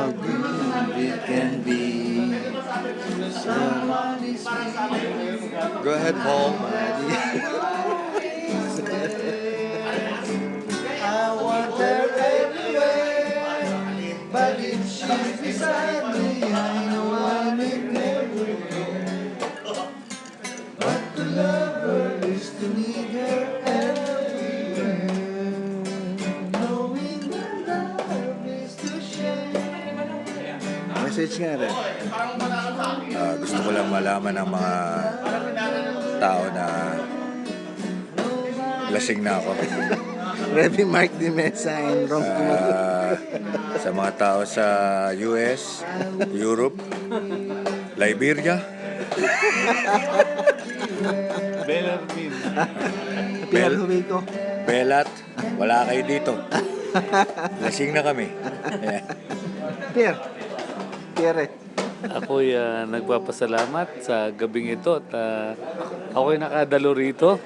how good it can be. Somebody's Go ahead, Paul. I want her everywhere, but if she's beside me, I know I will never go. But to love her is to need her everywhere, knowing that love is to share. Message nga rin. Gusto ko lang malaman ng mga tao na lasing na ako. Remy Mark Di Mesa and Rom. Sa mga tao sa US, Europe, Liberia, Pinaluwi ko. Belat, wala kayo dito. Lasing na kami. Pierre. Ako'y nagpapasalamat sa gabing ito at ako'y nakadalo rito.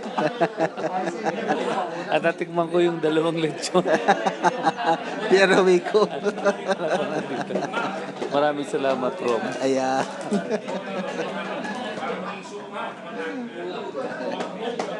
At natikman ko yung 2 lechon. Pierre Wico. Maraming salamat, Rom. Ayan.